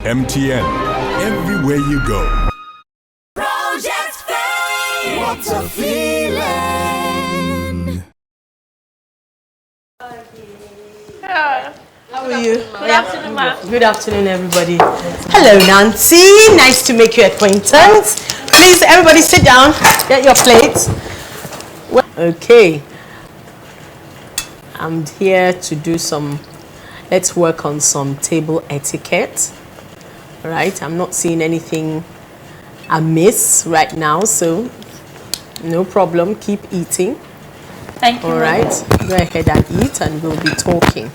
MTN. Everywhere you go. Project Fame. What a feeling. How are you? Good afternoon, ma'am. Good afternoon, everybody. Hello, Nancy. Nice to make your acquaintance. Please, everybody sit down. Get your plates. Okay. I'm here to do let's work on some table etiquette. All right. I'm not seeing anything amiss right now, so no problem. Keep eating. Thank you. All right. Go ahead and eat, and we'll be talking.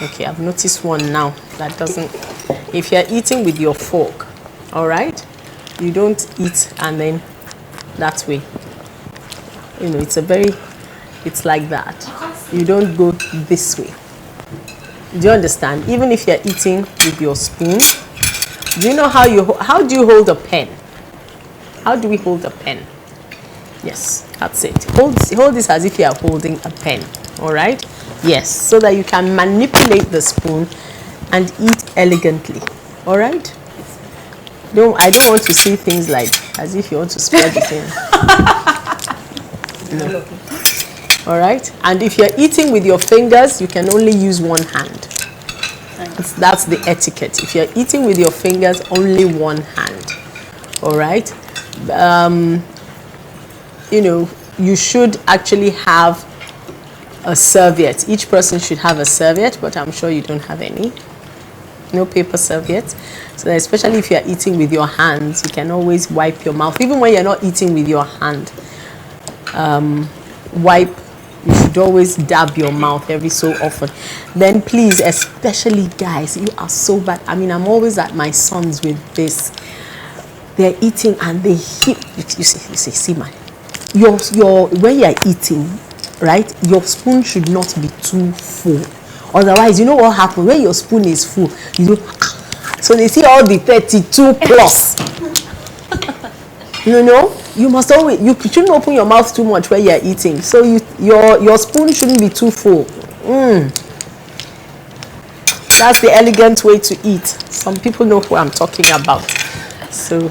Okay, I've noticed one now that doesn't. If you're eating with your fork, all right, you don't eat and then that way. You know, it's like that. You don't go this way. Do you understand? Even if you're eating with your spoon, do you know how do you hold a pen? How do we hold a pen? Yes, that's it. Hold this as if you are holding a pen. All right. Yes, so that you can manipulate the spoon and eat elegantly. All right. I don't want to see things like as if you want to spread the thing. No. All right. And if you're eating with your fingers, you can only use one hand. That's the etiquette. If you're eating with your fingers, only one hand. All right. You know, you should actually have a serviette. Each person should have a serviette, but I'm sure you don't have any. No paper serviette. So especially if you're eating with your hands, you can always wipe your mouth. Even when you're not eating with your hand, you should always dab your mouth every so often. Then please, especially guys, you are so bad. I mean, I'm always at my sons with this. They're eating and they hit. You see, man. When you're eating, right, your spoon should not be too full. Otherwise, you know what happens when your spoon is full, so they see all the 32 plus. You know, you shouldn't open your mouth too much when you're eating. So your spoon shouldn't be too full. That's the elegant way to eat. Some people know who I'm talking about. So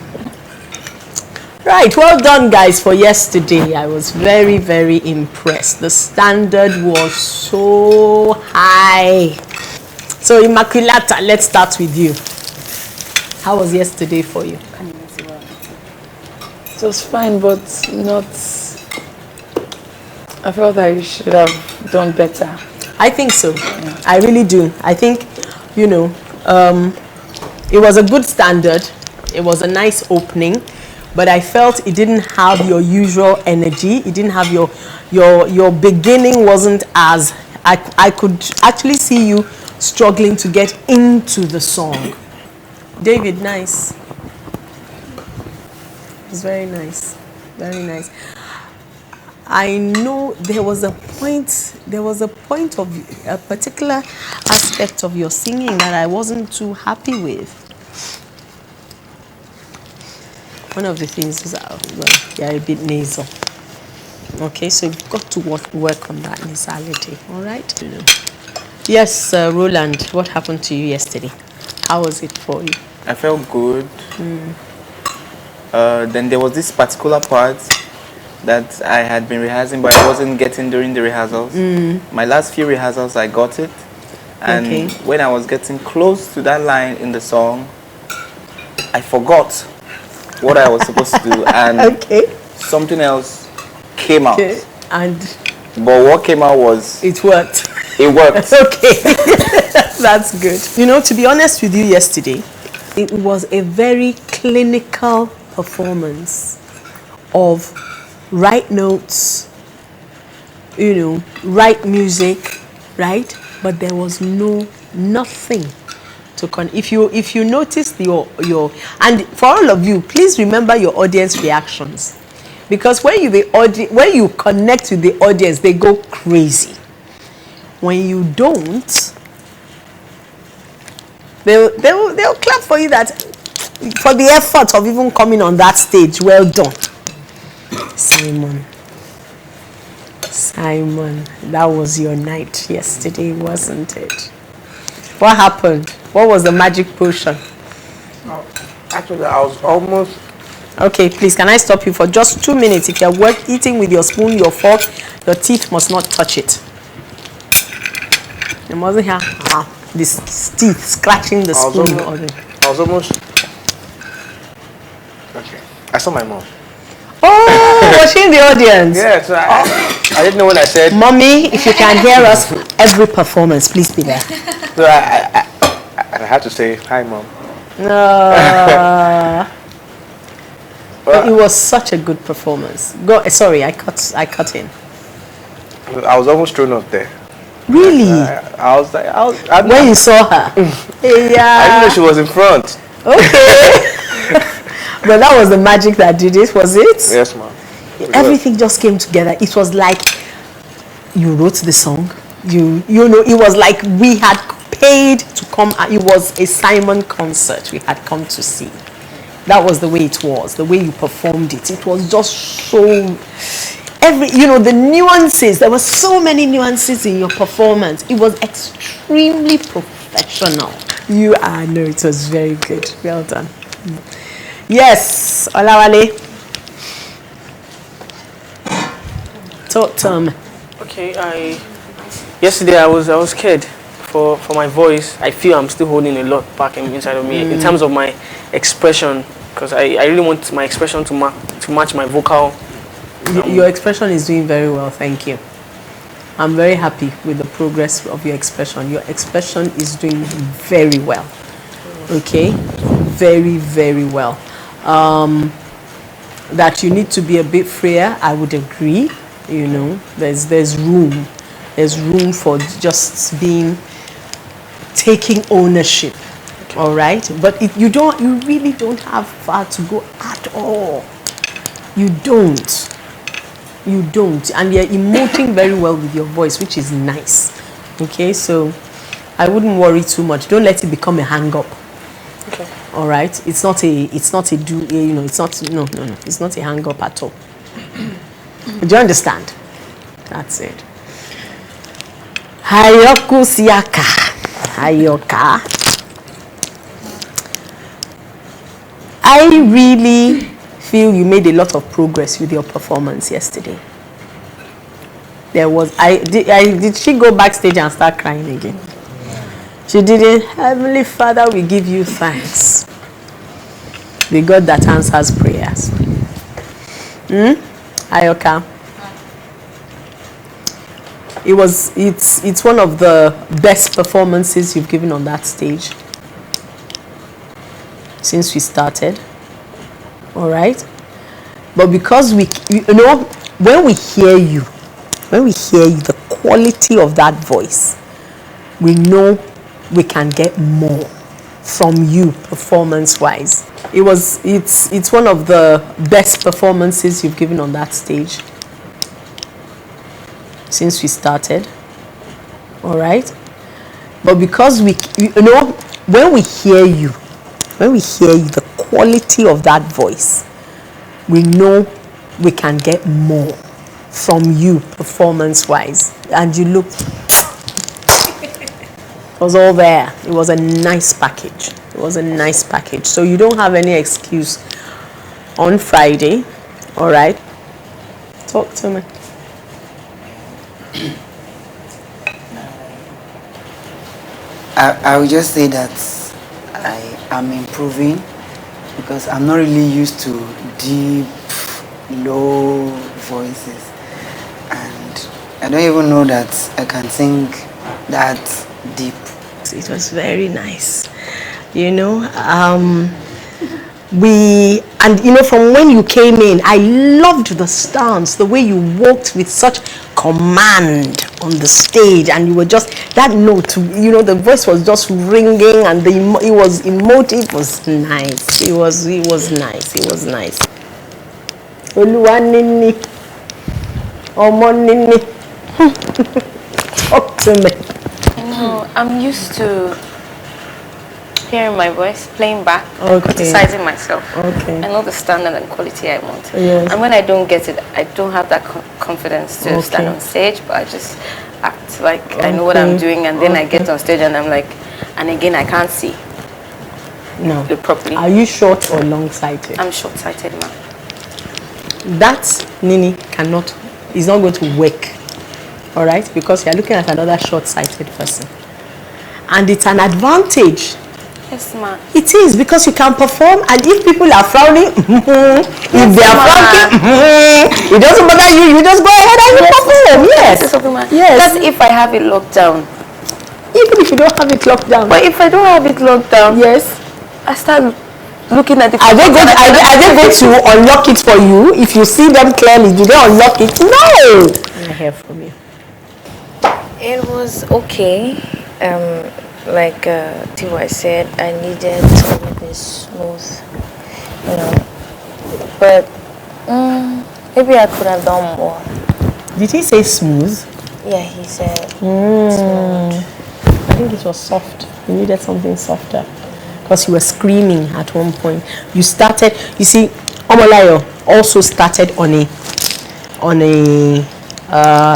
right, well done guys for yesterday. I was very, very impressed. The standard was so high. So Immaculata, let's start with you. How was yesterday for you? It was fine, but not. I felt that you should have done better. I think so. Yeah. I really do. I think, you know, it was a good standard. It was a nice opening. But I felt it didn't have your usual energy. It didn't have your beginning wasn't as I could actually see you struggling to get into the song. David, nice. It's very nice. Very nice. I know there was a point of a particular aspect of your singing that I wasn't too happy with. One of the things is you're a bit nasal. Okay, so you've got to work on that nasality. All right? Yes, Roland, what happened to you yesterday? How was it for you? I felt good. Then there was this particular part that I had been rehearsing, but I wasn't getting during the rehearsals. My last few rehearsals, I got it. And when I was getting close to that line in the song, I forgot what I was supposed to do, and something else came out. But what came out was... It worked. It worked. Okay. That's good. You know, to be honest with you, yesterday, it was a very clinical performance of right notes, you know, right music, right? But there was nothing to if you notice your and for all of you, please remember your audience reactions, because when you connect with the audience, they go crazy. When you don't, they'll clap for you for the effort of even coming on that stage. Well done, Simon, that was your night yesterday, wasn't it? What happened? What was the magic potion? Actually, I was almost. Okay, please, can I stop you for just 2 minutes? If you're eating with your spoon, your fork, your teeth must not touch it. You mustn't have this teeth scratching the spoon. I was almost. Okay. I saw my mom. Oh, was she in the audience? Yeah, so I didn't know when I said. Mommy, if you can hear us every performance, please be there. So I had to say hi, Mom. It was such a good performance. Sorry, I cut in. I was almost thrown up there. Really? I was like, when you saw her? Yeah. I didn't know she was in front. Okay. But that was the magic that did it, was it? Yes, ma'am. Everything just came together. It was like you wrote the song. You know, it was like we had paid to come. It was a Simon concert we had come to see. That was the way it was, the way you performed it. It was just so the nuances. There were so many nuances in your performance. It was extremely professional. No, it was very good. Well done. Yes, Olawale. Talk to me. Okay, yesterday I was scared for my voice. I feel I'm still holding a lot back inside of me in terms of my expression, because I really want my expression to match my vocal. Your expression is doing very well, thank you. I'm very happy with the progress of your expression. Your expression is doing very well. Okay, very, very well. That you need to be a bit freer, I would agree. There's room. There's room for just taking ownership. Okay. All right, but you really don't have far to go at all. You don't, and you're emoting very well with your voice, which is nice. Okay, so I wouldn't worry too much. Don't let it become a hang-up. Okay. All right, it's not a hang-up at all. Do you understand? That's it. Hayoku Siaka. Hayoka. I really feel you made a lot of progress with your performance yesterday. Did she go backstage and start crying again? She didn't. Heavenly Father, we give you thanks. The God that answers prayers. Ayoka. It's one of the best performances you've given on that stage since we started. All right, but because when we hear you, the quality of that voice, we know we can get more from you performance-wise. It's one of the best performances you've given on that stage since we started. All right, but because when we hear you, the quality of that voice, we know we can get more from you performance-wise. And you looked, it was all there. It was a nice package. So you don't have any excuse on Friday. All right, talk to me. I would just say that I am improving, because I'm not really used to deep, low voices, and I don't even know that I can sing that deep. It was very nice. From when you came in, I loved the stance, the way you walked with such command on the stage, and you were just that note. The voice was just ringing, and it was emotive. It was nice. It was nice. Oluwanini, Omonini, talk to me. No, I'm used to hearing my voice, playing back, Okay. criticizing myself. Okay. I know the standard and quality I want. Yes. And when I don't get it, I don't have that confidence to stand on stage, but I just act like I know what I'm doing, and then I get on stage and I'm like, and again I can't see No. it properly. Are you short or long-sighted? I'm short-sighted, ma'am. That Nini is not going to work. All right, because you're looking at another short-sighted person, and it's an advantage. Yes, ma'am. It is, because you can perform, and if people are frowning, if they are frowning, it doesn't bother you. You just go ahead and you perform. Yes. Yes. That's if I have it locked down. Even if you don't have it locked down. But if I don't have it locked down, yes, I start looking at the. Are they going to unlock it for you? If you see them clearly, do they unlock it? No. I hear from you. It was okay. Like T.Y. said, I needed something smooth, you know. But maybe I could have done more. Did he say smooth? Yeah, he said smooth. I think it was soft. You needed something softer, because you were screaming at one point. You see, Omolayo also started on a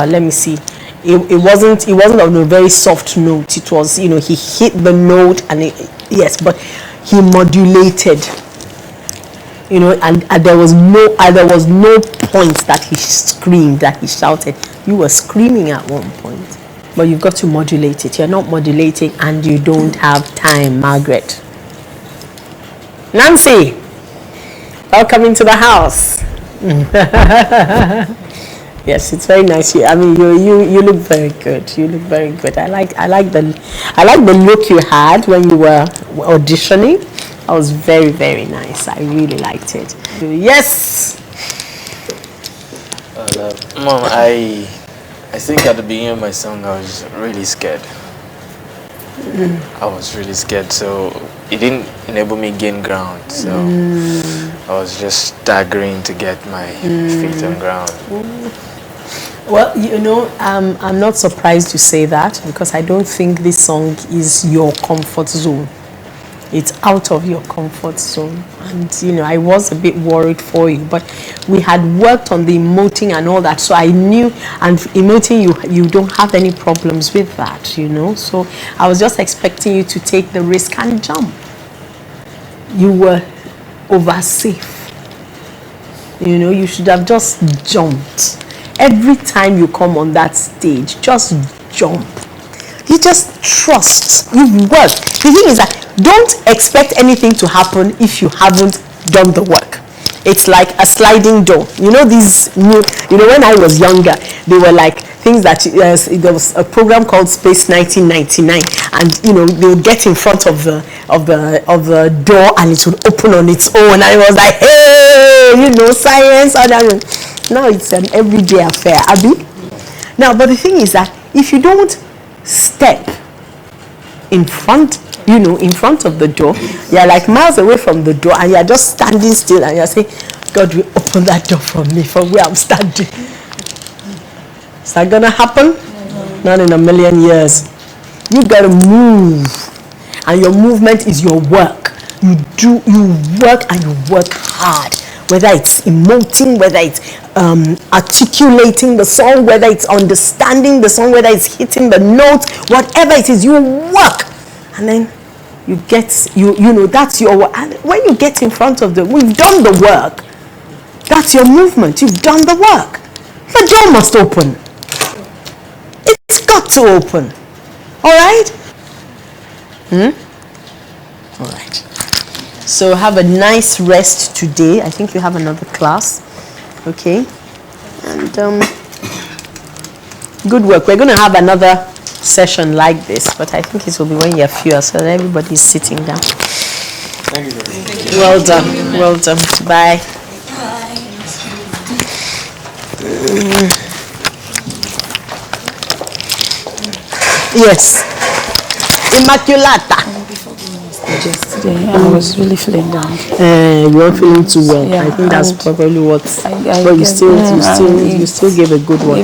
let me see. It wasn't on a very soft note. It was, he hit the note, and but he modulated, and there was no point that he screamed, that he shouted. You were screaming at one point, but you've got to modulate it. You're not modulating, and you don't have time, Margaret. Nancy, welcome into the house. Yes, it's very nice. I mean, you look very good. You look very good. I like the look you had when you were auditioning. That was very, very nice. I really liked it. Yes. Mom, I think at the beginning of my song I was really scared. I was really scared, so it didn't enable me gain ground. So I was just staggering to get my feet on ground. Well, I'm not surprised you say that, because I don't think this song is your comfort zone. It's out of your comfort zone. And, I was a bit worried for you, but we had worked on the emoting and all that, so I knew, and emoting, you don't have any problems with that, So I was just expecting you to take the risk and jump. You were over safe. You should have just jumped. Every time you come on that stage, just jump. You just trust. You've worked. The thing is that don't expect anything to happen if you haven't done the work. It's like a sliding door. These new, when I was younger, they were like things that there was a program called Space 1999, and they would get in front of the door, and it would open on its own, and I was like, hey, science. Now it's an everyday affair, Abby. Now, but the thing is that if you don't step in front of the door, you're like miles away from the door, and you're just standing still, and you're saying, God will open that door for me from where I'm standing. Is that gonna happen? Not in a million years. You gotta move, and your movement is your work. You work, and you work hard. Whether it's emoting, whether it's articulating the song, whether it's understanding the song, whether it's hitting the notes, whatever it is, you work, and then you get, that's your work. And when you get in front of we've done the work. That's your movement. You've done the work. The door must open. It's got to open. All right? All right. So have a nice rest today. I think you have another class. Okay? And good work. We're going to have another session like this, but I think it will be when you're fewer, so that everybody's sitting down. Thank you. Well done. Well done. Bye. Yes. Immaculata. Yesterday, I was really feeling down. You weren't feeling too well. Yeah, I think that's probably what. But you still gave a good one.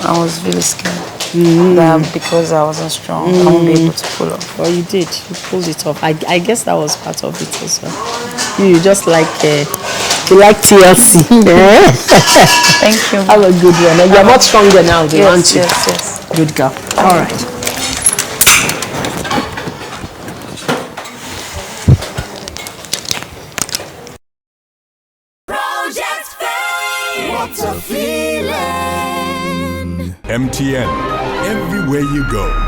I was really scared. That because I wasn't strong, I won't be able to pull off. Well, you did. You pulled it off. I guess that was part of it as well. You just like you like TLC. Thank you. Have a good one. And you're much stronger now, aren't you? Yes. Good girl. All right. What a feeling. MTN, everywhere you go.